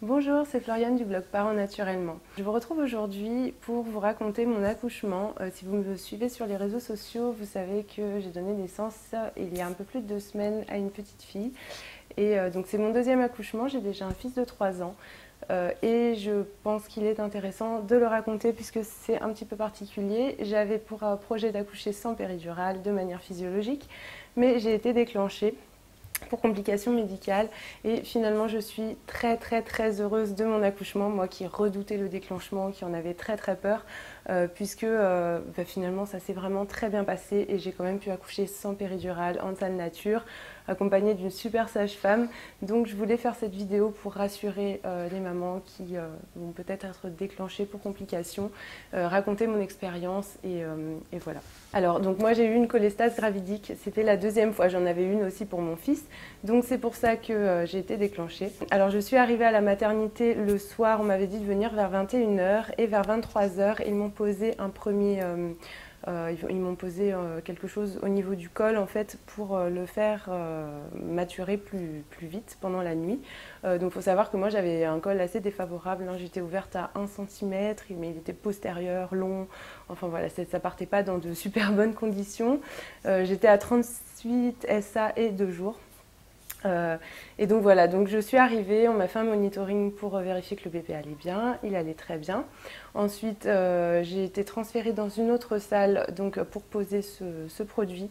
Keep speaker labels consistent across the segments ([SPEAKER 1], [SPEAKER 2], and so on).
[SPEAKER 1] Bonjour, c'est Floriane du blog Parents Naturellement. Je vous retrouve aujourd'hui pour vous raconter mon accouchement. Si vous me suivez sur les réseaux sociaux, vous savez que j'ai donné naissance il y a un peu plus de 2 semaines à une petite fille. Donc c'est mon deuxième accouchement, j'ai déjà un fils de 3 ans. Et je pense qu'il est intéressant de le raconter puisque c'est un petit peu particulier. J'avais pour projet d'accoucher sans péridurale de manière physiologique, mais j'ai été déclenchée pour complications médicales et finalement je suis très heureuse de mon accouchement, moi qui redoutais le déclenchement, qui en avait très peur, puisque finalement ça s'est vraiment très bien passé et j'ai quand même pu accoucher sans péridurale en salle nature, accompagnée d'une super sage-femme. Donc je voulais faire cette vidéo pour rassurer les mamans qui vont peut-être être déclenchées pour complications, raconter mon expérience et voilà. Alors donc moi j'ai eu une cholestase gravidique, c'était la deuxième fois, j'en avais une aussi pour mon fils, donc c'est pour ça que j'ai été déclenchée. Alors je suis arrivée à la maternité le soir, on m'avait dit de venir vers 21h et vers 23h ils m'ont posé un premier... ils m'ont posé quelque chose au niveau du col en fait pour le faire maturer plus vite pendant la nuit. Donc il faut savoir que moi j'avais un col assez défavorable, hein. J'étais ouverte à 1 cm mais il était postérieur, long, enfin voilà, ça partait pas dans de super bonnes conditions. J'étais à 38 SA et 2 jours. Et donc voilà, donc je suis arrivée, on m'a fait un monitoring pour vérifier que le bébé allait bien, il allait très bien. Ensuite, j'ai été transférée dans une autre salle donc, pour poser ce produit.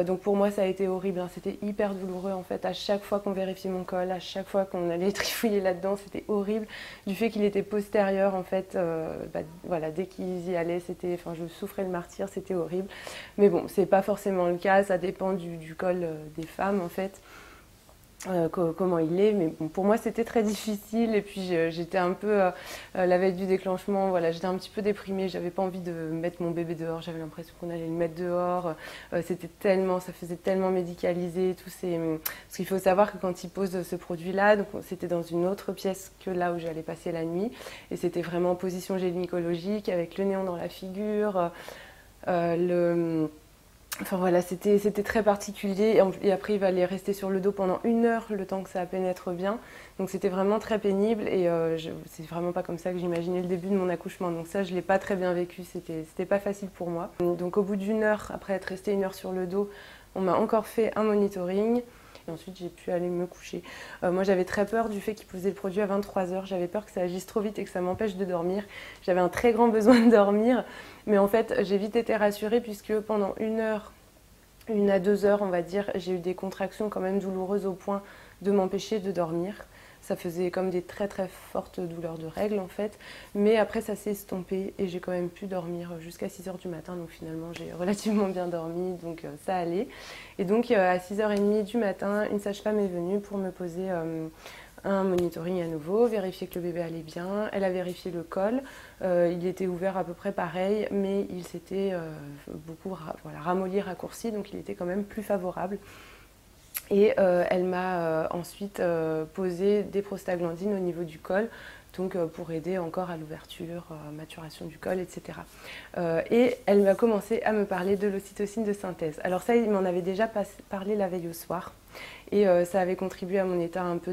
[SPEAKER 1] Donc pour moi, ça a été horrible, hein. C'était hyper douloureux en fait. À chaque fois qu'on vérifiait mon col, à chaque fois qu'on allait trifouiller là-dedans, c'était horrible. Du fait qu'il était postérieur en fait, voilà, dès qu'ils y allaient, enfin, je souffrais le martyre, c'était horrible. Mais bon, c'est pas forcément le cas, ça dépend du col des femmes en fait. Comment il est, mais bon, pour moi c'était très difficile et puis j'étais un peu la veille du déclenchement, voilà, j'étais un petit peu déprimée, j'avais pas envie de mettre mon bébé dehors, j'avais l'impression qu'on allait le mettre dehors, ça faisait tellement médicalisé, parce qu'il faut savoir que quand ils posent ce produit-là, donc c'était dans une autre pièce que là où j'allais passer la nuit et c'était vraiment en position gynécologique avec le néon dans la figure, Enfin voilà, c'était très particulier et après il va aller rester sur le dos pendant 1 heure le temps que ça pénètre bien. Donc c'était vraiment très pénible et c'est vraiment pas comme ça que j'imaginais le début de mon accouchement. Donc ça je l'ai pas très bien vécu, c'était pas facile pour moi. Donc au bout d'1 heure, après être restée 1 heure sur le dos, on m'a encore fait un monitoring. Et ensuite, j'ai pu aller me coucher. Moi, j'avais très peur du fait qu'ils posaient le produit à 23h. J'avais peur que ça agisse trop vite et que ça m'empêche de dormir. J'avais un très grand besoin de dormir. Mais en fait, j'ai vite été rassurée puisque pendant 1 heure, 1 à 2 heures, on va dire, j'ai eu des contractions quand même douloureuses au point de m'empêcher de dormir. Ça faisait comme des très fortes douleurs de règles en fait. Mais après, ça s'est estompé et j'ai quand même pu dormir jusqu'à 6h du matin. Donc finalement, j'ai relativement bien dormi, donc ça allait. Et donc à 6h30 du matin, une sage-femme est venue pour me poser un monitoring à nouveau, vérifier que le bébé allait bien. Elle a vérifié le col, il était ouvert à peu près pareil, mais il s'était beaucoup ramolli, raccourci, donc il était quand même plus favorable. Et elle m'a ensuite posé des prostaglandines au niveau du col, donc pour aider encore à l'ouverture, maturation du col, etc. Et elle m'a commencé à me parler de l'ocytocine de synthèse. Alors ça, il m'en avait déjà parlé la veille au soir, et ça avait contribué à mon état un peu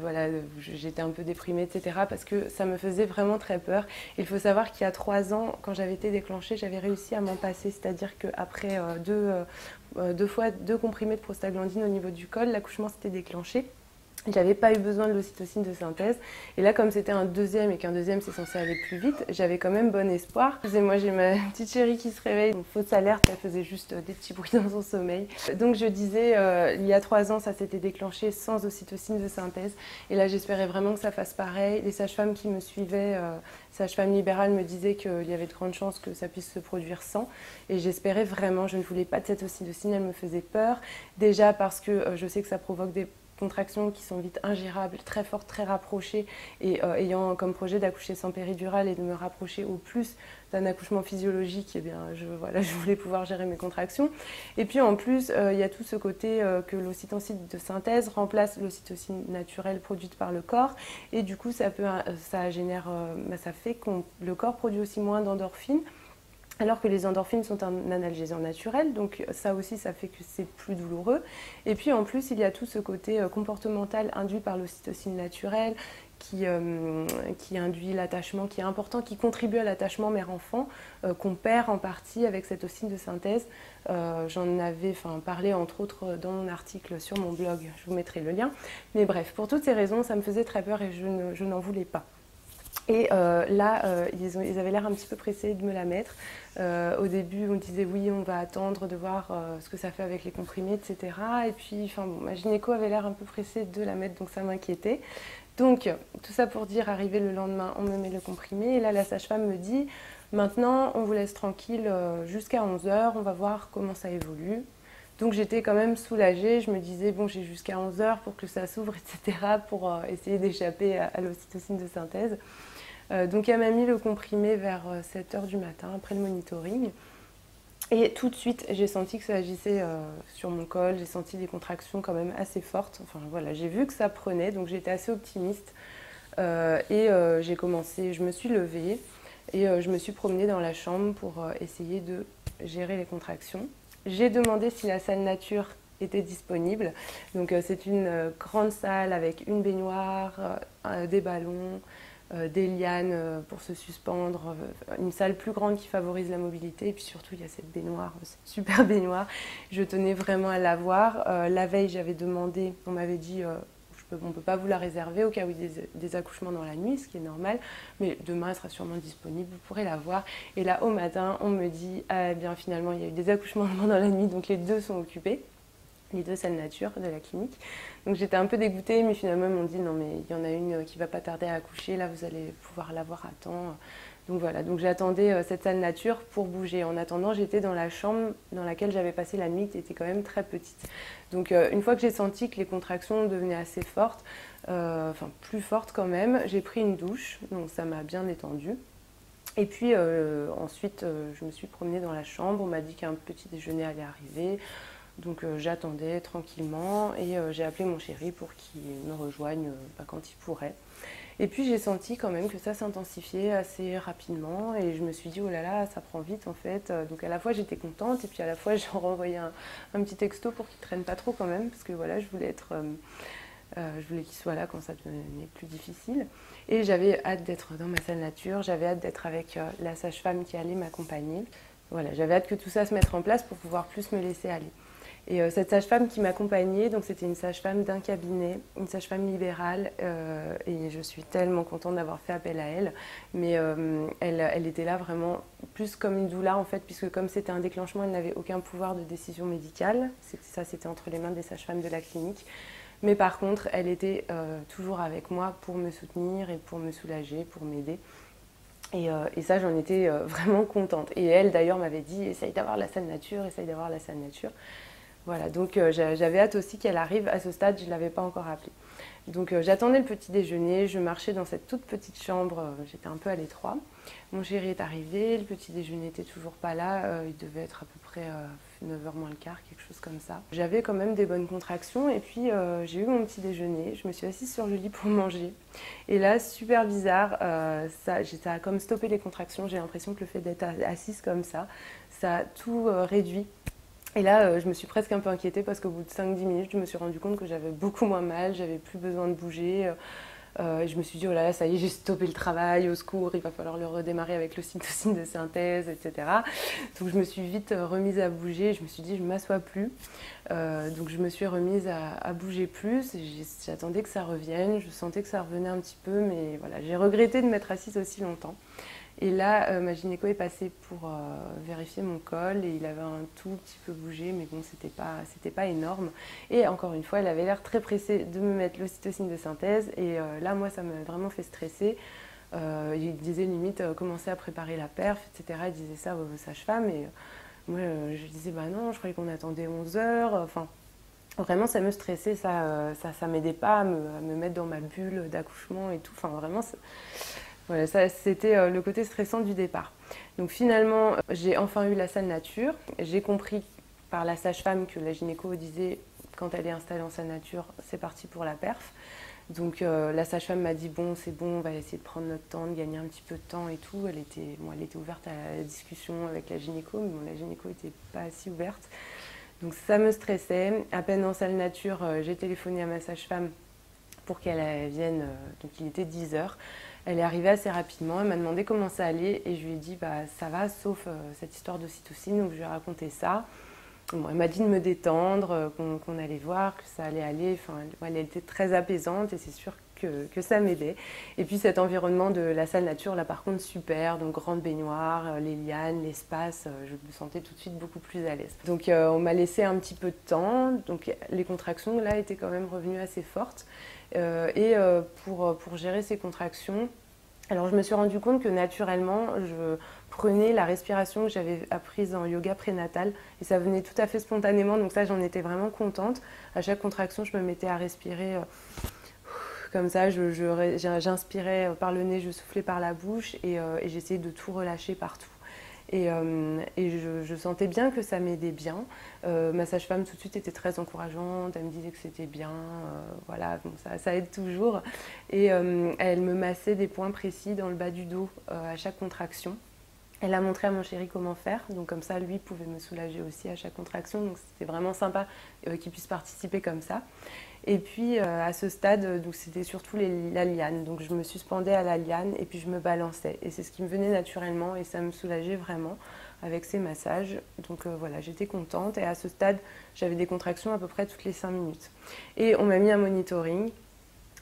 [SPEAKER 1] voilà, j'étais un peu déprimée, etc. parce que ça me faisait vraiment très peur. Il faut savoir qu'il y a 3 ans, quand j'avais été déclenchée, j'avais réussi à m'en passer, c'est-à-dire qu'après deux comprimés de prostaglandine au niveau du col, l'accouchement s'était déclenché. J'avais pas eu besoin de l'ocytocine de synthèse. Et là, comme c'était un deuxième et qu'un deuxième c'est censé aller plus vite, j'avais quand même bon espoir. Et moi, j'ai ma petite chérie qui se réveille, une fausse alerte, elle faisait juste des petits bruits dans son sommeil. Donc je disais, il y a 3 ans, ça s'était déclenché sans ocytocine de synthèse. Et là, j'espérais vraiment que ça fasse pareil. Les sages-femmes qui me suivaient, sages-femmes libérales, me disaient qu'il y avait de grandes chances que ça puisse se produire sans. Et j'espérais vraiment, je ne voulais pas de cette ocytocine, elle me faisait peur. Déjà parce que je sais que ça provoque des contractions qui sont vite ingérables, très fortes, très rapprochées, et ayant comme projet d'accoucher sans péridurale et de me rapprocher au plus d'un accouchement physiologique, eh bien, je voulais pouvoir gérer mes contractions. Et puis en plus, il y a tout ce côté que l'ocytocine de synthèse remplace l'ocytocine naturelle produite par le corps, et du coup ça fait que le corps produit aussi moins d'endorphines. Alors que les endorphines sont un analgésant naturel, donc ça aussi, ça fait que c'est plus douloureux. Et puis en plus, il y a tout ce côté comportemental induit par l'ocytocine naturelle qui induit l'attachement, qui est important, qui contribue à l'attachement mère-enfant, qu'on perd en partie avec cette ocine de synthèse. J'en avais parlé entre autres dans mon article sur mon blog, je vous mettrai le lien. Mais bref, pour toutes ces raisons, ça me faisait très peur et je n'en voulais pas. Et là, ils avaient l'air un petit peu pressés de me la mettre. Au début, on disait oui, on va attendre de voir ce que ça fait avec les comprimés, etc. Et puis, ma gynéco avait l'air un peu pressée de la mettre, donc ça m'inquiétait. Donc, tout ça pour dire, arrivé le lendemain, on me met le comprimé. Et là, la sage-femme me dit, maintenant, on vous laisse tranquille jusqu'à 11 h, on va voir comment ça évolue. Donc j'étais quand même soulagée, je me disais, bon, j'ai jusqu'à 11 h pour que ça s'ouvre, etc., pour essayer d'échapper à l'ocytocine de synthèse. Donc elle m'a mis le comprimé vers 7 h du matin, après le monitoring. Et tout de suite, j'ai senti que ça agissait sur mon col, j'ai senti des contractions quand même assez fortes. Enfin voilà, j'ai vu que ça prenait, donc j'étais assez optimiste. J'ai commencé, je me suis levée et je me suis promenée dans la chambre pour essayer de gérer les contractions. J'ai demandé si la salle nature était disponible. Donc c'est une grande salle avec une baignoire, des ballons, des lianes pour se suspendre, une salle plus grande qui favorise la mobilité et puis surtout il y a cette baignoire, cette super baignoire. Je tenais vraiment à la voir. La veille j'avais demandé, on m'avait dit on ne peut pas vous la réserver au cas où il y a des accouchements dans la nuit, ce qui est normal, mais demain elle sera sûrement disponible, vous pourrez la voir. Et là au matin on me dit eh bien finalement il y a eu des accouchements dans la nuit, donc les deux sont occupés. Les deux salles nature de la clinique. Donc j'étais un peu dégoûtée, mais finalement ils m'ont dit non mais il y en a une qui va pas tarder à accoucher, là vous allez pouvoir la voir à temps. Donc voilà, donc j'attendais cette salle nature pour bouger. En attendant, j'étais dans la chambre dans laquelle j'avais passé la nuit, qui était quand même très petite. Donc une fois que j'ai senti que les contractions devenaient assez fortes, plus fortes quand même, j'ai pris une douche, donc ça m'a bien détendue. Et puis ensuite, je me suis promenée dans la chambre, on m'a dit qu'un petit déjeuner allait arriver. Donc j'attendais tranquillement et j'ai appelé mon chéri pour qu'il me rejoigne quand il pourrait. Et puis j'ai senti quand même que ça s'intensifiait assez rapidement et je me suis dit oh là là ça prend vite en fait. Donc à la fois j'étais contente et puis à la fois j'ai renvoyé un petit texto pour qu'il traîne pas trop quand même parce que voilà je voulais qu'il soit là quand ça devenait plus difficile. Et j'avais hâte d'être dans ma salle nature, j'avais hâte d'être avec la sage-femme qui allait m'accompagner. Voilà, j'avais hâte que tout ça se mette en place pour pouvoir plus me laisser aller. Et cette sage-femme qui m'accompagnait, donc c'était une sage-femme d'un cabinet, une sage-femme libérale, et je suis tellement contente d'avoir fait appel à elle. Mais elle était là vraiment plus comme une doula en fait, puisque comme c'était un déclenchement, elle n'avait aucun pouvoir de décision médicale. C'était entre les mains des sages-femmes de la clinique. Mais par contre, elle était toujours avec moi pour me soutenir et pour me soulager, pour m'aider. Et ça, j'en étais vraiment contente. Et elle, d'ailleurs, m'avait dit « essaye d'avoir la salle nature, essaye d'avoir la salle nature ». Voilà, donc j'avais hâte aussi qu'elle arrive. À ce stade, je ne l'avais pas encore appelée. Donc j'attendais le petit déjeuner, je marchais dans cette toute petite chambre, j'étais un peu à l'étroit. Mon chéri est arrivé, le petit déjeuner n'était toujours pas là, il devait être à peu près 9 h moins le quart, quelque chose comme ça. J'avais quand même des bonnes contractions et puis j'ai eu mon petit déjeuner, je me suis assise sur le lit pour manger. Et là, super bizarre, ça a comme stoppé les contractions, j'ai l'impression que le fait d'être assise comme ça a tout réduit. Et là, je me suis presque un peu inquiétée parce qu'au bout de 5-10 minutes, je me suis rendu compte que j'avais beaucoup moins mal, j'avais plus besoin de bouger. Et je me suis dit, oh là là, ça y est, j'ai stoppé le travail, au secours, il va falloir le redémarrer avec l'ocytocine de synthèse, etc. Donc je me suis vite remise à bouger, je me suis dit, je ne m'assois plus. Donc je me suis remise à bouger plus, j'attendais que ça revienne, je sentais que ça revenait un petit peu, mais voilà, j'ai regretté de m'être assise aussi longtemps. Et là, ma gynéco est passée pour vérifier mon col et il avait un tout petit peu bougé, mais bon, c'était pas énorme. Et encore une fois, elle avait l'air très pressée de me mettre l'ocytocine de synthèse. Et là, moi, ça m'a vraiment fait stresser. Il disait limite commencer à préparer la perf, etc. Il disait ça aux sages-femmes. Et moi, je disais, bah non, je croyais qu'on attendait 11 h. Enfin, vraiment, ça me stressait, ça m'aidait pas à me mettre dans ma bulle d'accouchement et tout. Enfin, vraiment... Voilà, ça c'était le côté stressant du départ. Donc finalement, j'ai enfin eu la salle nature. J'ai compris par la sage-femme que la gynéco disait quand elle est installée en salle nature, c'est parti pour la perf. Donc la sage-femme m'a dit bon, c'est bon, on va essayer de prendre notre temps, de gagner un petit peu de temps et tout. Elle était ouverte à la discussion avec la gynéco, mais bon, la gynéco n'était pas si ouverte. Donc ça me stressait. À peine en salle nature, j'ai téléphoné à ma sage-femme pour qu'elle vienne. Donc il était 10 h. Elle est arrivée assez rapidement, elle m'a demandé comment ça allait et je lui ai dit bah ça va sauf cette histoire d'ocytocine, donc je lui ai raconté ça. Bon, elle m'a dit de me détendre, qu'on allait voir, que ça allait aller. Enfin, elle était très apaisante et c'est sûr que ça m'aidait. Et puis cet environnement de la salle nature, là par contre super, donc grande baignoire, les lianes, l'espace, je me sentais tout de suite beaucoup plus à l'aise. Donc on m'a laissé un petit peu de temps, donc les contractions là étaient quand même revenues assez fortes. Pour gérer ces contractions, alors je me suis rendu compte que naturellement, je prenais la respiration que j'avais apprise en yoga prénatal et ça venait tout à fait spontanément, donc ça j'en étais vraiment contente. À chaque contraction, je me mettais à respirer comme ça, j'inspirais par le nez, je soufflais par la bouche et j'essayais de tout relâcher partout. Et je sentais bien que ça m'aidait bien. Ma sage-femme tout de suite était très encourageante, elle me disait que c'était bien, voilà, bon, ça aide toujours. Et elle me massait des points précis dans le bas du dos à chaque contraction. Elle a montré à mon chéri comment faire, donc comme ça lui pouvait me soulager aussi à chaque contraction, donc c'était vraiment sympa qu'il puisse participer comme ça. Et puis à ce stade, donc c'était surtout la liane, donc je me suspendais à la liane et puis je me balançais. Et c'est ce qui me venait naturellement et ça me soulageait vraiment avec ces massages. Donc voilà, j'étais contente et à ce stade, j'avais des contractions à peu près toutes les 5 minutes. Et on m'a mis un monitoring.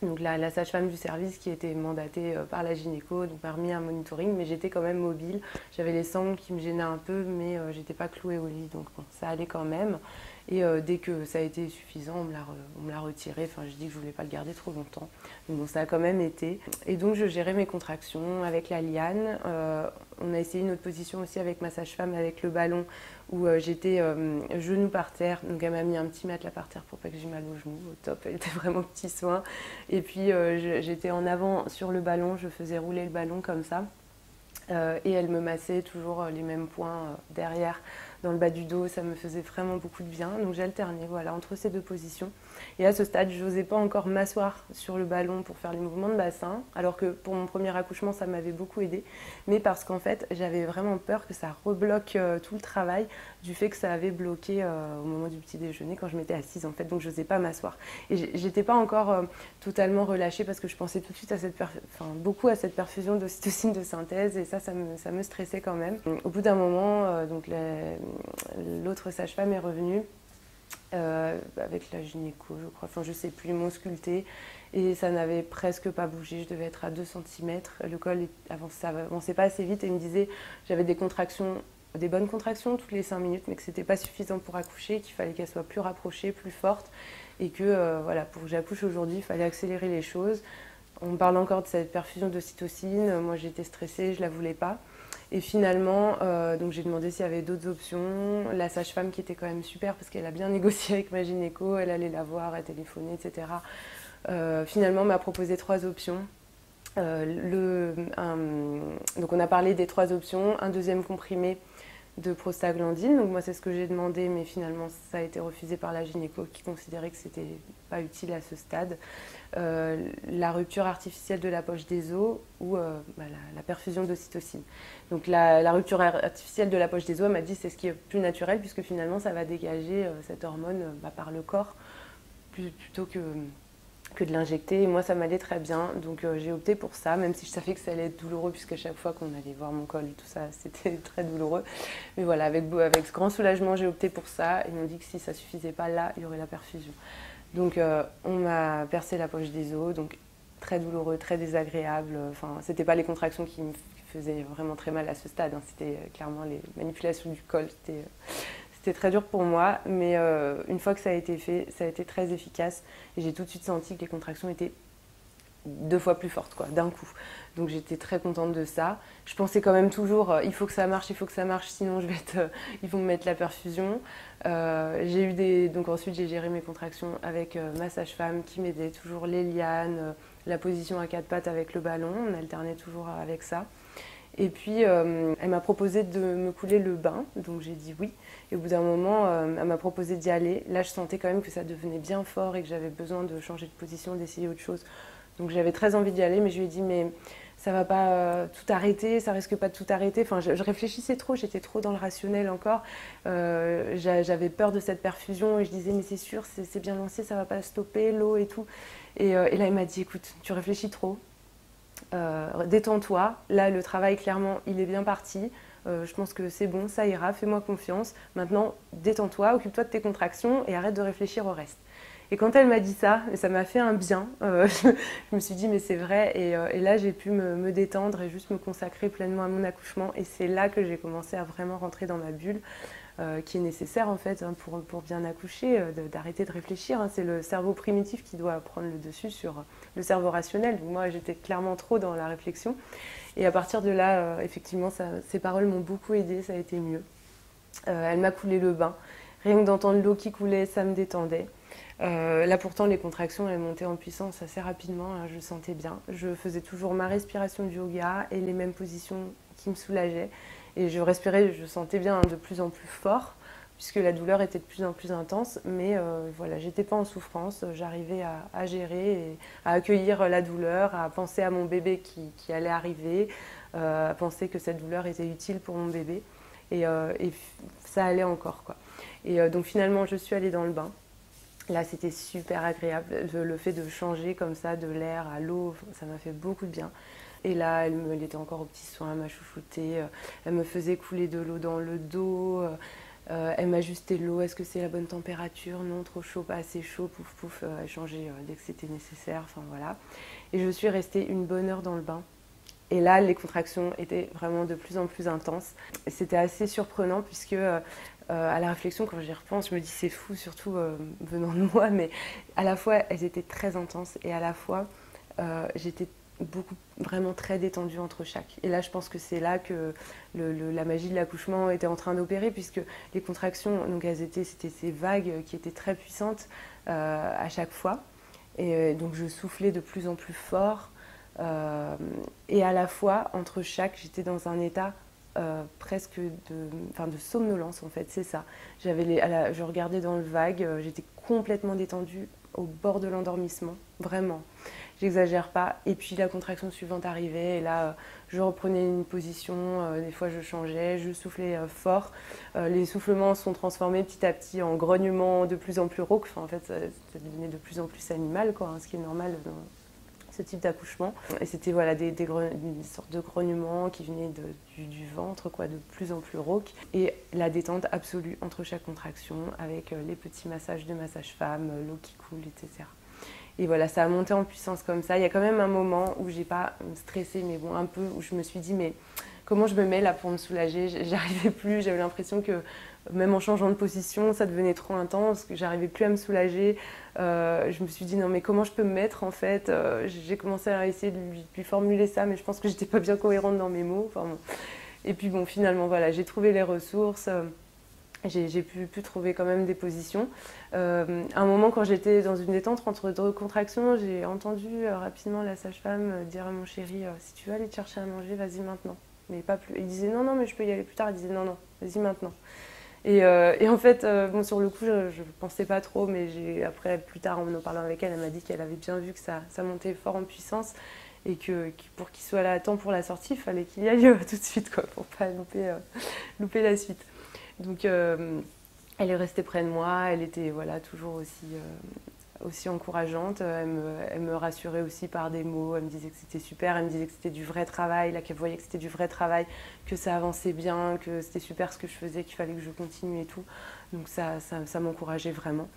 [SPEAKER 1] Donc la sage-femme du service qui était mandatée par la gynéco donc m'a remis un monitoring, mais j'étais quand même mobile. J'avais les sangles qui me gênaient un peu, mais j'étais pas clouée au lit, donc bon, ça allait quand même. Et dès que ça a été suffisant, on me l'a retiré. Enfin, je dis que je voulais pas le garder trop longtemps. Donc bon, ça a quand même été. Et donc je gérais mes contractions avec la liane. On a essayé une autre position aussi avec ma sage-femme avec le ballon où j'étais genoux par terre. Donc elle m'a mis un petit matelas par terre pour pas que j'ai mal aux genoux. Au top, elle était vraiment petit soin. Et puis j'étais en avant sur le ballon, je faisais rouler le ballon comme ça. Et elle me massait toujours les mêmes points derrière, dans le bas du dos, ça me faisait vraiment beaucoup de bien. Donc j'alternais voilà, entre ces deux positions. Et à ce stade, je n'osais pas encore m'asseoir sur le ballon pour faire les mouvements de bassin, alors que pour mon premier accouchement, ça m'avait beaucoup aidé. Mais parce qu'en fait, j'avais vraiment peur que ça rebloque tout le travail du fait que ça avait bloqué au moment du petit déjeuner quand je m'étais assise en fait. Donc je n'osais pas m'asseoir. Et j'étais pas encore totalement relâchée parce que je pensais tout de suite à beaucoup à cette perfusion d'ocytocine de synthèse et ça me stressait quand même. Au bout d'un moment, donc l'autre sage-femme est revenue avec la gynéco, je crois, enfin je sais plus, ils m'ont sculpté et ça n'avait presque pas bougé, je devais être à 2 cm. Le col avançait pas assez vite et il me disait j'avais des contractions, des bonnes contractions toutes les 5 minutes, mais que c'était pas suffisant pour accoucher, qu'il fallait qu'elles soient plus rapprochées, plus fortes et que voilà, pour que j'accouche aujourd'hui, il fallait accélérer les choses. On me parle encore de cette perfusion d'ocytocine, moi j'étais stressée, je la voulais pas. Et finalement, donc j'ai demandé s'il y avait d'autres options. La sage-femme qui était quand même super parce qu'elle a bien négocié avec ma gynéco, elle allait la voir, elle téléphonait, etc. Finalement, m'a proposé 3 options. Donc on a parlé des 3 options, un deuxième comprimé de prostaglandine. Donc moi c'est ce que j'ai demandé, mais finalement ça a été refusé par la gynéco qui considérait que c'était pas utile à ce stade. La rupture artificielle de la poche des os ou la perfusion d'ocytocine. Donc la rupture artificielle de la poche des os, elle m'a dit c'est ce qui est plus naturel puisque finalement ça va dégager cette hormone par le corps plutôt que de l'injecter. Et moi ça m'allait très bien, donc j'ai opté pour ça, même si je savais que ça allait être douloureux puisqu'à chaque fois qu'on allait voir mon col, tout ça, c'était très douloureux. Mais voilà, avec ce grand soulagement, j'ai opté pour ça. Ils m'ont dit que si ça suffisait pas là, il y aurait la perfusion. Donc on m'a percé la poche des os, donc très douloureux, très désagréable. Enfin, c'était pas les contractions qui me faisaient vraiment très mal à ce stade, hein. C'était clairement les manipulations du col. C'était très dur pour moi, mais une fois que ça a été fait, ça a été très efficace. Et j'ai tout de suite senti que les contractions étaient 2 fois plus fortes, quoi, d'un coup. Donc j'étais très contente de ça. Je pensais quand même toujours, il faut que ça marche, sinon ils vont me mettre la perfusion. Donc ensuite j'ai géré mes contractions avec ma sage-femme qui m'aidait, toujours les lianes, la position à 4 pattes avec le ballon, on alternait toujours avec ça. Et puis, elle m'a proposé de me couler le bain, donc j'ai dit oui. Et au bout d'un moment, elle m'a proposé d'y aller. Là, je sentais quand même que ça devenait bien fort et que j'avais besoin de changer de position, d'essayer autre chose. Donc j'avais très envie d'y aller, mais je lui ai dit, mais ça va pas tout arrêter, ça risque pas de tout arrêter. Enfin, je réfléchissais trop, j'étais trop dans le rationnel encore. J'avais peur de cette perfusion et je disais, mais c'est sûr, c'est bien lancé, ça va pas stopper, l'eau et tout. Et là, il m'a dit, écoute, tu réfléchis trop. Détends-toi, là le travail clairement il est bien parti, je pense que c'est bon, ça ira, fais-moi confiance, maintenant détends-toi, occupe-toi de tes contractions et arrête de réfléchir au reste. Et quand elle m'a dit ça m'a fait un bien, je me suis dit mais c'est vrai et là j'ai pu me détendre et juste me consacrer pleinement à mon accouchement et c'est là que j'ai commencé à vraiment rentrer dans ma bulle. Qui est nécessaire en fait hein, pour bien accoucher, d'arrêter de réfléchir. Hein. C'est le cerveau primitif qui doit prendre le dessus sur le cerveau rationnel. Donc moi j'étais clairement trop dans la réflexion. Et à partir de là, effectivement, ces paroles m'ont beaucoup aidée, ça a été mieux. Elle m'a coulé le bain. Rien que d'entendre l'eau qui coulait, ça me détendait. Là pourtant les contractions elles montaient en puissance assez rapidement, hein, je le sentais bien. Je faisais toujours ma respiration du yoga et les mêmes positions qui me soulageaient. Et je respirais, je sentais bien de plus en plus fort, puisque la douleur était de plus en plus intense. Mais voilà, j'étais pas en souffrance, j'arrivais à gérer, et à accueillir la douleur, à penser à mon bébé qui allait arriver, à penser que cette douleur était utile pour mon bébé. Et ça allait encore, quoi. Et donc finalement, je suis allée dans le bain. Là, c'était super agréable. Le fait de changer comme ça de l'air à l'eau, ça m'a fait beaucoup de bien. Et là, elle était encore aux petits soins, elle m'a chouchoutée, elle me faisait couler de l'eau dans le dos, elle m'ajustait l'eau, est-ce que c'est la bonne température? Non, trop chaud, pas assez chaud, pouf pouf, elle changeait dès que c'était nécessaire, enfin voilà. Et je suis restée une bonne heure dans le bain. Et là, les contractions étaient vraiment de plus en plus intenses. C'était assez surprenant puisque à la réflexion, quand j'y repense, je me dis c'est fou, surtout venant de moi, mais à la fois elles étaient très intenses et à la fois j'étais vraiment très détendue entre chaque. Et là, je pense que c'est là que la magie de l'accouchement était en train d'opérer, puisque les contractions, donc c'était ces vagues qui étaient très puissantes à chaque fois. Et donc, je soufflais de plus en plus fort. Et à la fois, entre chaque, j'étais dans un état presque de somnolence, en fait, c'est ça. Je regardais dans le vague, j'étais complètement détendue au bord de l'endormissement, vraiment. J'exagère pas. Et puis la contraction suivante arrivait et là, je reprenais une position, des fois je changeais, je soufflais fort. Les soufflements sont transformés petit à petit en grognements de plus en plus rauques. Enfin, en fait, ça devenait de plus en plus animal, quoi, hein, ce qui est normal dans ce type d'accouchement. Et c'était voilà, des sortes de grognements qui venaient du ventre, quoi, de plus en plus rauques. Et la détente absolue entre chaque contraction avec les petits massages de ma sage-femme, l'eau qui coule, etc. Et voilà, ça a monté en puissance comme ça. Il y a quand même un moment où j'ai pas stressé, mais bon, un peu, où je me suis dit, mais comment je me mets là pour me soulager? J'arrivais plus, j'avais l'impression que même en changeant de position, ça devenait trop intense, que j'arrivais plus à me soulager. Je me suis dit, non mais comment je peux me mettre en fait? J'ai commencé à essayer de lui formuler ça, mais je pense que j'étais pas bien cohérente dans mes mots. Enfin, bon. Et puis bon, finalement, voilà, j'ai trouvé les ressources. J'ai pu trouver quand même des positions. À un moment, quand j'étais dans une détente entre deux contractions, j'ai entendu rapidement la sage-femme dire à mon chéri si tu veux aller te chercher à manger, vas-y maintenant. Mais pas plus. Il disait non, non, mais je peux y aller plus tard. Il disait non, non, vas-y maintenant. Et en fait, bon, sur le coup, je ne pensais pas trop, mais après, plus tard, en parlant avec elle, elle m'a dit qu'elle avait bien vu que ça montait fort en puissance et que pour qu'il soit là à temps pour la sortie, il fallait qu'il y aille tout de suite, quoi, pour ne pas louper la suite. Donc elle est restée près de moi, elle était voilà, toujours aussi encourageante, elle me rassurait aussi par des mots, elle me disait que c'était super, elle me disait que c'était du vrai travail, là qu'elle voyait que c'était du vrai travail, que ça avançait bien, que c'était super ce que je faisais, qu'il fallait que je continue et tout. Donc ça m'encourageait vraiment.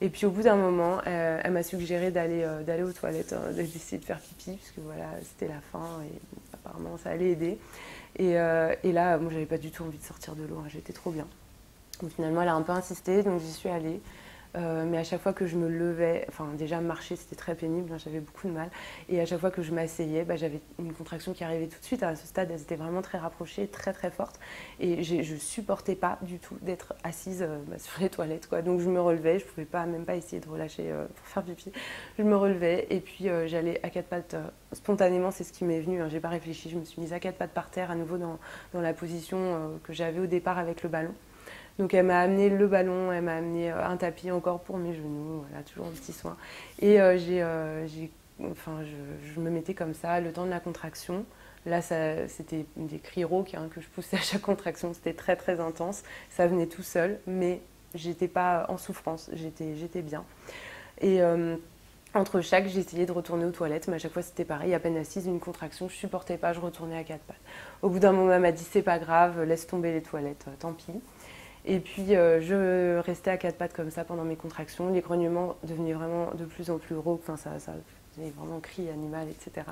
[SPEAKER 1] Et puis au bout d'un moment, elle m'a suggéré d'aller aux toilettes, d'essayer de faire pipi, puisque voilà, c'était la fin et apparemment ça allait aider. Et là, moi, j'avais pas du tout envie de sortir de l'eau, hein, j'étais trop bien. Donc finalement, elle a un peu insisté, donc j'y suis allée. Mais à chaque fois que je me levais, enfin déjà marcher c'était très pénible, hein, j'avais beaucoup de mal. Et à chaque fois que je m'asseyais, j'avais une contraction qui arrivait tout de suite. À ce stade, elles étaient vraiment très rapprochées, très très fortes. Et je supportais pas du tout d'être assise sur les toilettes, quoi. Donc je me relevais, je pouvais pas, même pas essayer de relâcher pour faire pipi. Je me relevais et puis j'allais à quatre pattes spontanément, c'est ce qui m'est venu, hein, j'ai pas réfléchi. Je me suis mise à quatre pattes par terre, à nouveau dans la position que j'avais au départ avec le ballon. Donc elle m'a amené le ballon, elle m'a amené un tapis encore pour mes genoux, voilà, toujours un petit soin. Et je me mettais comme ça le temps de la contraction. Là, c'était des cris rauques hein, que je poussais à chaque contraction, c'était très très intense. Ça venait tout seul, mais j'étais pas en souffrance, j'étais bien. Et entre chaque, j'essayais de retourner aux toilettes, mais à chaque fois c'était pareil, à peine assise, une contraction, je supportais pas, je retournais à quatre pattes. Au bout d'un moment, elle m'a dit c'est pas grave, laisse tomber les toilettes, tant pis. Et puis je restais à quatre pattes comme ça pendant mes contractions. Les grognements devenaient vraiment de plus en plus rauques, enfin, ça faisait vraiment cri animal, etc.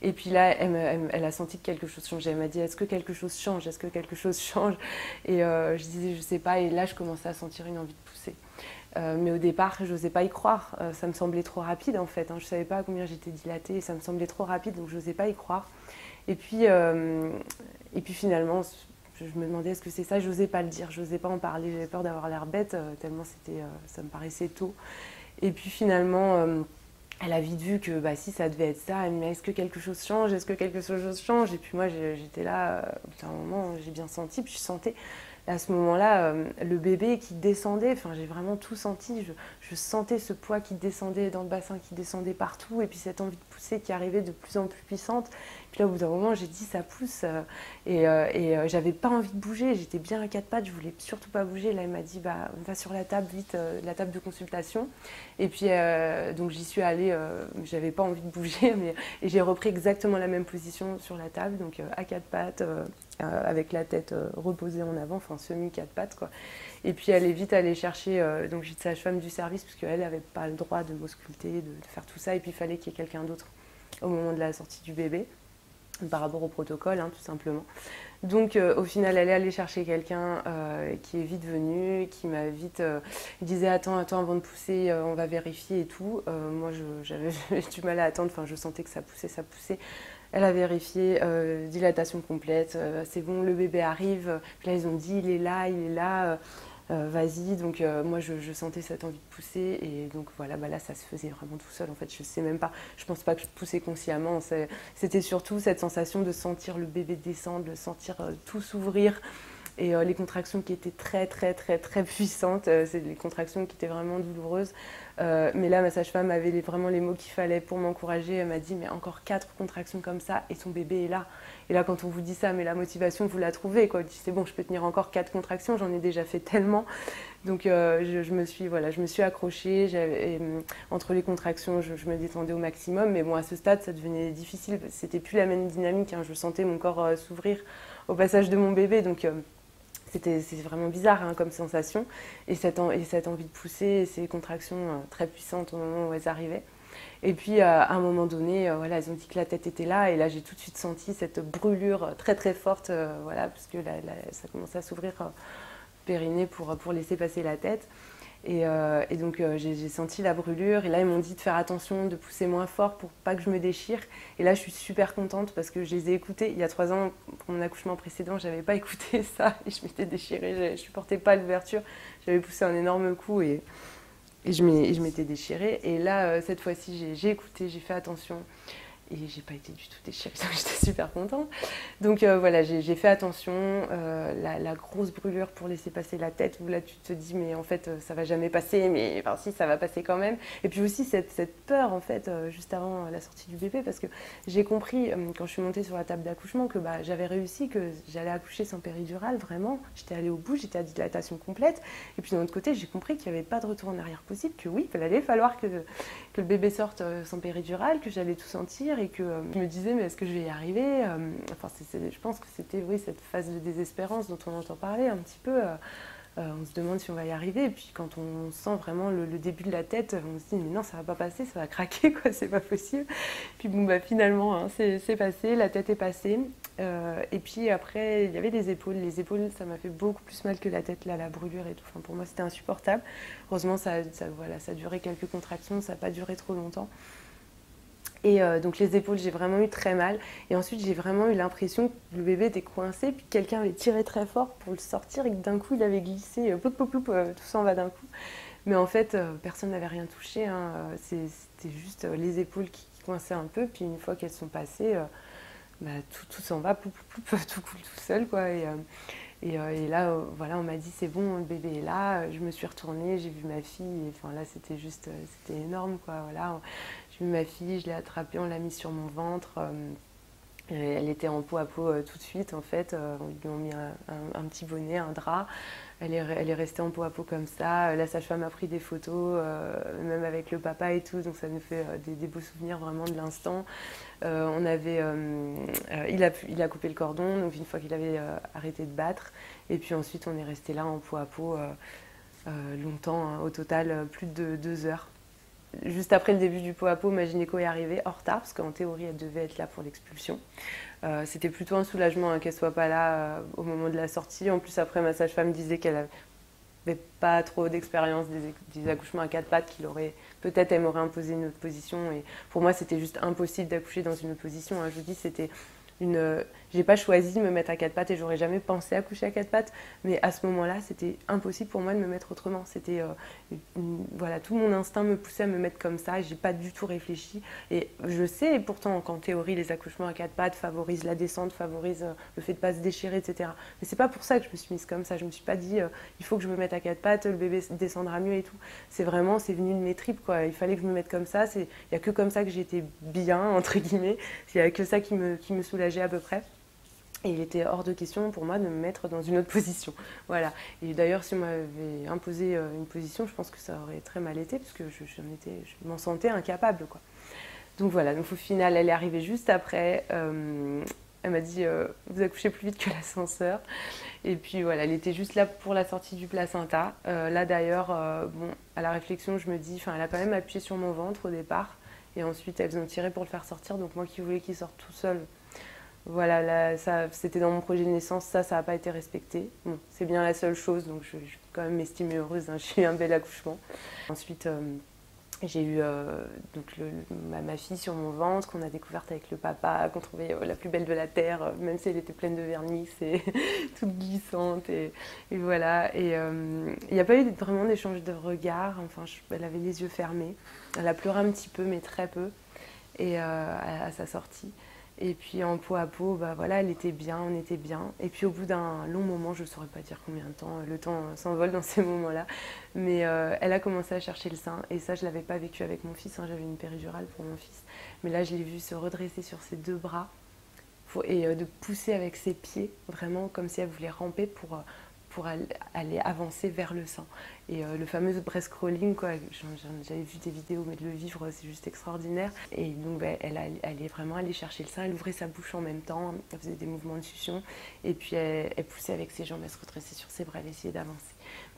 [SPEAKER 1] Et puis là, elle a senti que quelque chose changeait. Elle m'a dit est-ce que quelque chose change? Est-ce que quelque chose change? Et je disais je sais pas. Et là, je commençais à sentir une envie de pousser. Mais au départ, je n'osais pas y croire. Ça me semblait trop rapide en fait. Hein. Je ne savais pas combien j'étais dilatée. Ça me semblait trop rapide, donc je n'osais pas y croire. Et puis finalement, je me demandais est-ce que c'est ça, je n'osais pas le dire, je n'osais pas en parler, j'avais peur d'avoir l'air bête, tellement ça me paraissait tôt. Et puis finalement, elle a vite vu que si ça devait être ça, elle me dit est-ce que quelque chose change, est-ce que quelque chose change? Et puis moi j'étais là, au bout d'un moment j'ai bien senti, puis je sentais à ce moment-là le bébé qui descendait, enfin j'ai vraiment tout senti, je sentais ce poids qui descendait dans le bassin, qui descendait partout, et puis cette envie de pousser qui arrivait de plus en plus puissante. Puis là au bout d'un moment j'ai dit ça pousse, et j'avais pas envie de bouger, j'étais bien à quatre pattes, je voulais surtout pas bouger. Là elle m'a dit va sur la table vite, la table de consultation. Et puis donc j'y suis allée, j'avais pas envie de bouger, et j'ai repris exactement la même position sur la table, donc à quatre pattes, avec la tête reposée en avant, enfin semi quatre pattes quoi. Et puis elle est vite allée chercher donc j'ai une sage-femme du service parce qu'elle n'avait pas le droit de m'ausculter, de faire tout ça, et puis il fallait qu'il y ait quelqu'un d'autre au moment de la sortie du bébé par rapport au protocole hein, tout simplement. Donc au final elle est allée chercher quelqu'un qui est vite venu, qui m'a vite disait attends avant de pousser, on va vérifier et tout. Moi j'avais du mal à attendre, enfin je sentais que ça poussait. Elle a vérifié, dilatation complète, c'est bon, le bébé arrive. Puis là, ils ont dit, il est là, vas-y. Donc moi, je sentais cette envie de pousser. Et donc voilà, là, ça se faisait vraiment tout seul. En fait, je sais même pas, je pense pas que je poussais consciemment. C'était surtout cette sensation de sentir le bébé descendre, de sentir tout s'ouvrir. Et les contractions qui étaient très très très très puissantes, c'est des contractions qui étaient vraiment douloureuses. Mais là, ma sage-femme avait vraiment les mots qu'il fallait pour m'encourager. Elle m'a dit mais encore 4 contractions comme ça et ton bébé est là. Et là, quand on vous dit ça, mais la motivation, vous la trouvez quoi. C'est bon, je peux tenir encore 4 contractions, j'en ai déjà fait tellement. Donc je me suis accrochée. Entre les contractions, je me détendais au maximum. Mais bon, à ce stade, ça devenait difficile. C'était plus la même dynamique. Hein. Je sentais mon corps s'ouvrir au passage de mon bébé. Donc c'est vraiment bizarre hein, comme sensation. Et cette envie de pousser, ces contractions très puissantes au moment où elles arrivaient. Et puis à un moment donné, voilà, elles ont dit que la tête était là. Et là, j'ai tout de suite senti cette brûlure très très forte, voilà, parce que ça commençait à s'ouvrir périnée pour laisser passer la tête. Et donc j'ai senti la brûlure. Et là, ils m'ont dit de faire attention, de pousser moins fort pour pas que je me déchire. Et là, je suis super contente parce que je les ai écoutés. Il y a 3 ans, pour mon accouchement précédent, j'avais pas écouté ça. Et je m'étais déchirée, je supportais pas l'ouverture. J'avais poussé un énorme coup et je m'étais déchirée. Et là, cette fois-ci, j'ai écouté, j'ai fait attention. Et j'ai pas été du tout déchirée, donc j'étais super contente. Donc voilà, j'ai fait attention, la grosse brûlure pour laisser passer la tête, où là tu te dis mais en fait ça va jamais passer, mais enfin si ça va passer quand même. Et puis aussi cette peur en fait, juste avant la sortie du bébé, parce que j'ai compris quand je suis montée sur la table d'accouchement que j'avais réussi, que j'allais accoucher sans péridurale, vraiment. J'étais allée au bout, j'étais à dilatation complète. Et puis d'un autre côté, j'ai compris qu'il n'y avait pas de retour en arrière possible, que oui, il allait falloir que le bébé sorte sans péridurale, que j'allais tout sentir. Et que je me disais mais est-ce que je vais y arriver, enfin je pense que c'était oui, cette phase de désespérance dont on entend parler un petit peu, on se demande si on va y arriver, et puis quand on sent vraiment le début de la tête, on se dit mais non ça va pas passer, ça va craquer quoi, c'est pas possible. Puis bon finalement hein, c'est passé, la tête est passée, Et puis après, il y avait les épaules. Les épaules, ça m'a fait beaucoup plus mal que la tête, là, la brûlure et tout. Enfin, pour moi, c'était insupportable. Heureusement, voilà, ça a duré quelques contractions, ça n'a pas duré trop longtemps. Et donc les épaules, j'ai vraiment eu très mal. Et ensuite, j'ai vraiment eu l'impression que le bébé était coincé, puis quelqu'un avait tiré très fort pour le sortir et que d'un coup, il avait glissé, ploup, ploup, ploup, tout s'en va d'un coup. Mais en fait, personne n'avait rien touché, hein. C'était juste les épaules qui coinçaient un peu. Puis une fois qu'elles sont passées, bah, tout s'en va, ploup, ploup, ploup, tout coule tout seul, quoi. Et là, voilà, on m'a dit c'est bon, le bébé est là. Je me suis retournée, j'ai vu ma fille. Et, enfin là, c'était juste, c'était énorme, quoi. Voilà, j'ai vu ma fille, je l'ai attrapée, on l'a mise sur mon ventre. Elle était en peau à peau tout de suite, en fait. Ils lui ont mis un petit bonnet, un drap. Elle est restée en peau à peau comme ça. La sage-femme a pris des photos, même avec le papa et tout. Donc ça nous fait des beaux souvenirs vraiment de l'instant. Il a coupé le cordon, donc une fois qu'il avait arrêté de battre. Et puis ensuite, on est resté là en peau à peau longtemps, hein, au total plus de 2 heures. Juste après le début du pot à pot, ma gynéco est arrivée en retard parce qu'en théorie elle devait être là pour l'expulsion. C'était plutôt un soulagement hein, qu'elle soit pas là au moment de la sortie. En plus après ma sage-femme disait qu'elle avait pas trop d'expérience des accouchements à 4 pattes, peut-être elle m'aurait imposé une autre position. Et pour moi c'était juste impossible d'accoucher dans une autre position. Hein. Je vous dis c'était j'ai pas choisi de me mettre à 4 pattes et j'aurais jamais pensé à coucher à 4 pattes, mais à ce moment-là, c'était impossible pour moi de me mettre autrement. C'était voilà, tout mon instinct me poussait à me mettre comme ça. J'ai pas du tout réfléchi et je sais pourtant qu'en théorie, les accouchements à 4 pattes favorisent la descente, favorisent le fait de pas se déchirer, etc. Mais c'est pas pour ça que je me suis mise comme ça. Je me suis pas dit il faut que je me mette à 4 pattes, le bébé descendra mieux et tout. C'est venu de mes tripes quoi. Il fallait que je me mette comme ça. Il y a que comme ça que j'étais bien entre guillemets. Il y a que ça qui me soulageait à peu près. Et il était hors de question pour moi de me mettre dans une autre position. Voilà. Et d'ailleurs, si on m'avait imposé une position, je pense que ça aurait très mal été, parce que je m'en sentais incapable, quoi. Donc voilà, donc au final, elle est arrivée juste après. Elle m'a dit vous accouchez plus vite que l'ascenseur. Et puis voilà, elle était juste là pour la sortie du placenta. Là d'ailleurs, bon, à la réflexion, je me dis, elle a quand même appuyé sur mon ventre au départ. Et ensuite, elles ont tiré pour le faire sortir. Donc moi qui voulais qu'il sorte tout seul, voilà, là, c'était dans mon projet de naissance, ça n'a pas été respecté. Bon, c'est bien la seule chose, donc je quand même m'estimer heureuse, hein, j'ai eu un bel accouchement. Ensuite, j'ai eu donc ma fille sur mon ventre, qu'on a découverte avec le papa, qu'on trouvait la plus belle de la terre, même si elle était pleine de vernis et toute glissante. Et voilà, et il n'y a pas eu vraiment d'échange de regards, elle avait les yeux fermés. Elle a pleuré un petit peu, mais très peu, et à sa sortie. Et puis en peau à peau, bah voilà, elle était bien, on était bien. Et puis au bout d'un long moment, je ne saurais pas dire combien de temps, le temps s'envole dans ces moments-là, mais elle a commencé à chercher le sein. Et ça, je ne l'avais pas vécu avec mon fils, hein, j'avais une péridurale pour mon fils. Mais là, je l'ai vu se redresser sur ses 2 bras et de pousser avec ses pieds, vraiment comme si elle voulait ramper pour aller avancer vers le sein. Et le fameux breast crawling, quoi, j'avais vu des vidéos, mais de le vivre, c'est juste extraordinaire. Et donc, bah, elle est vraiment allée chercher le sein, elle ouvrait sa bouche en même temps, elle faisait des mouvements de succion, et puis elle poussait avec ses jambes, elle se redressait sur ses bras, elle essayait d'avancer.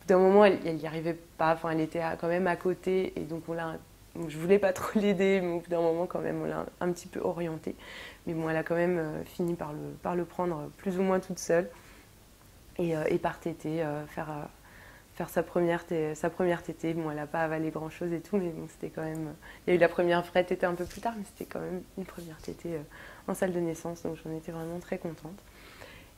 [SPEAKER 1] D'un moment, elle n'y arrivait pas, elle était quand même à côté, et donc je voulais pas trop l'aider, mais au bout d'un moment, quand même, on l'a un petit peu orientée. Mais bon, elle a quand même fini par le prendre plus ou moins toute seule. Et par tétée, faire sa première tétée. Bon, elle n'a pas avalé grand-chose et tout, mais bon, c'était quand même... Il y a eu la première vraie tétée un peu plus tard, mais c'était quand même une première tétée en salle de naissance, donc j'en étais vraiment très contente.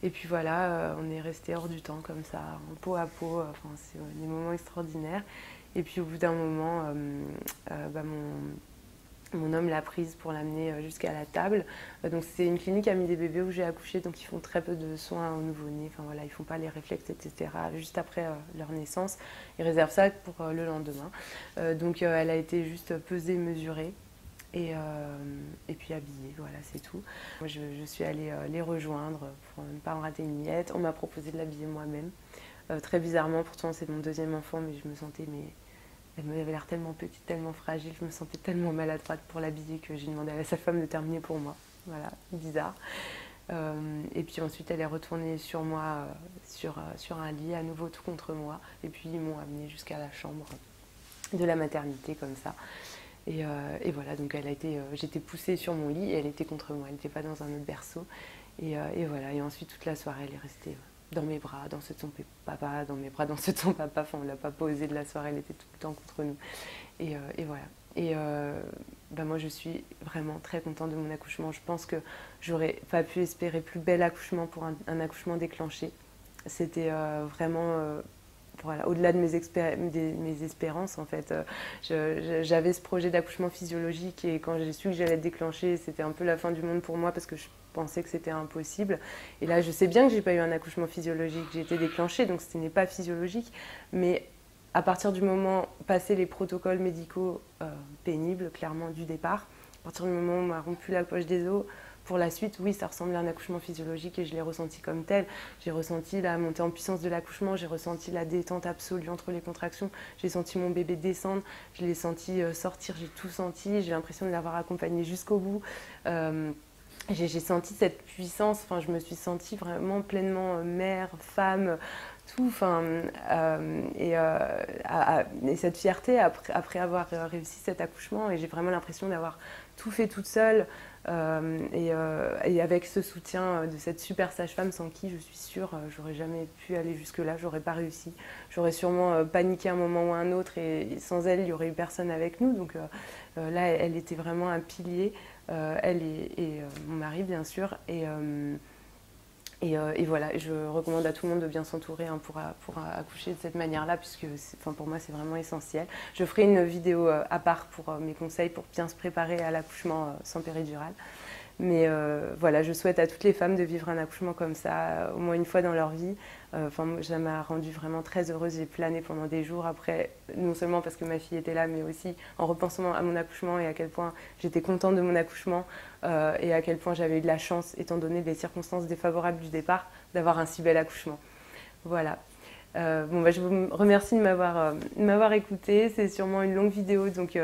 [SPEAKER 1] Et puis voilà, on est resté hors du temps comme ça, en peau à peau, c'est des moments extraordinaires. Et puis au bout d'un moment, bah, mon homme l'a prise pour l'amener jusqu'à la table. Donc c'est une clinique amie des bébés où j'ai accouché, donc ils font très peu de soins aux nouveau-nés. Voilà, ils font pas les réflexes, etc. Juste après leur naissance, ils réservent ça pour le lendemain. Donc elle a été juste pesée, mesurée et puis habillée. Voilà, c'est tout. Moi, je suis allée les rejoindre pour ne pas en rater une miette. On m'a proposé de l'habiller moi-même. Très bizarrement, pourtant c'est mon deuxième enfant, mais je me sentais elle m'avait l'air tellement petite, tellement fragile, je me sentais tellement maladroite pour l'habiller que j'ai demandé à sa femme de terminer pour moi. Voilà, bizarre. Et puis ensuite, elle est retournée sur moi, sur un lit, à nouveau tout contre moi. Et puis ils m'ont amenée jusqu'à la chambre de la maternité, comme ça. Et voilà, donc j'étais poussée sur mon lit et elle était contre moi, elle n'était pas dans un autre berceau. Et voilà, et ensuite toute la soirée elle est restée dans mes bras, dans ceux de son papa, dans mes bras, dans ceux de son papa. Enfin, on ne l'a pas posée de la soirée, elle était tout le temps contre nous. Et voilà. Moi, je suis vraiment très contente de mon accouchement. Je pense que j'aurais pas pu espérer plus bel accouchement pour un accouchement déclenché. C'était vraiment voilà, au-delà de mes espérances, en fait. J'avais ce projet d'accouchement physiologique et quand j'ai su que j'allais être déclenchée, c'était un peu la fin du monde pour moi parce que je pensais que c'était impossible. Et là, je sais bien que j'ai pas eu un accouchement physiologique, j'ai été déclenchée, donc ce n'est pas physiologique. Mais à partir du moment, passé les protocoles médicaux pénibles, clairement, du départ, à partir du moment où on m'a rompu la poche des os, pour la suite, oui, ça ressemblait à un accouchement physiologique et je l'ai ressenti comme tel. J'ai ressenti la montée en puissance de l'accouchement, j'ai ressenti la détente absolue entre les contractions, j'ai senti mon bébé descendre, je l'ai senti sortir, j'ai tout senti, j'ai l'impression de l'avoir accompagné jusqu'au bout. J'ai senti cette puissance, enfin, je me suis sentie vraiment pleinement mère, femme, tout, enfin, et cette fierté après avoir réussi cet accouchement, et j'ai vraiment l'impression d'avoir tout fait toute seule, et avec ce soutien de cette super sage-femme sans qui, je suis sûre, j'aurais jamais pu aller jusque-là, j'aurais pas réussi. J'aurais sûrement paniqué un moment ou un autre, et sans elle, il y aurait eu personne avec nous. Donc là, elle était vraiment un pilier, elle et mon mari, bien sûr. Et voilà, je recommande à tout le monde de bien s'entourer pour accoucher de cette manière-là, puisque pour moi, c'est vraiment essentiel. Je ferai une vidéo à part pour mes conseils pour bien se préparer à l'accouchement sans péridurale. Mais voilà, je souhaite à toutes les femmes de vivre un accouchement comme ça, au moins une fois dans leur vie. Ça m'a rendue vraiment très heureuse. J'ai plané pendant des jours après, non seulement parce que ma fille était là, mais aussi en repensant à mon accouchement et à quel point j'étais contente de mon accouchement et à quel point j'avais eu de la chance, étant donné les circonstances défavorables du départ, d'avoir un si bel accouchement. Voilà. Je vous remercie de m'avoir écouté. C'est sûrement une longue vidéo, donc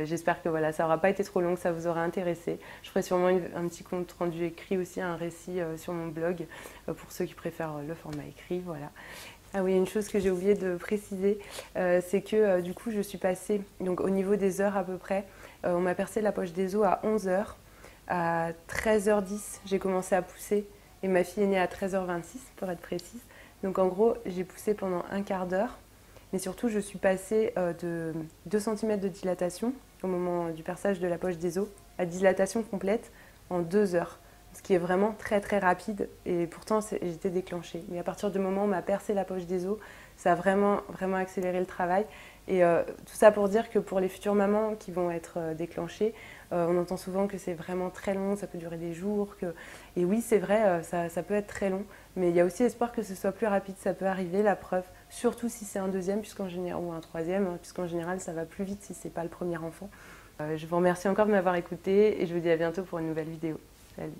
[SPEAKER 1] j'espère que voilà, ça n'aura pas été trop long, que ça vous aura intéressé. Je ferai sûrement un petit compte rendu écrit aussi, un récit sur mon blog, pour ceux qui préfèrent le format écrit. Voilà. Ah oui, une chose que j'ai oublié de préciser, c'est que du coup, je suis passée, donc au niveau des heures à peu près, on m'a percé la poche des os à 11 h. À 13h10, j'ai commencé à pousser, et ma fille est née à 13h26, pour être précise. Donc en gros, j'ai poussé pendant un quart d'heure. Mais surtout, je suis passée de 2 cm de dilatation au moment du perçage de la poche des os à dilatation complète en 2 heures. Ce qui est vraiment très très rapide, et pourtant j'étais déclenchée. Mais à partir du moment où on m'a percé la poche des os, ça a vraiment, vraiment accéléré le travail. Et tout ça pour dire que pour les futures mamans qui vont être déclenchées, on entend souvent que c'est vraiment très long, ça peut durer des jours. Et oui, c'est vrai, ça peut être très long, mais il y a aussi espoir que ce soit plus rapide, ça peut arriver, la preuve. Surtout si c'est un deuxième ou un troisième, puisqu'en général ça va plus vite si c'est pas le premier enfant. Je vous remercie encore de m'avoir écouté et je vous dis à bientôt pour une nouvelle vidéo. Salut.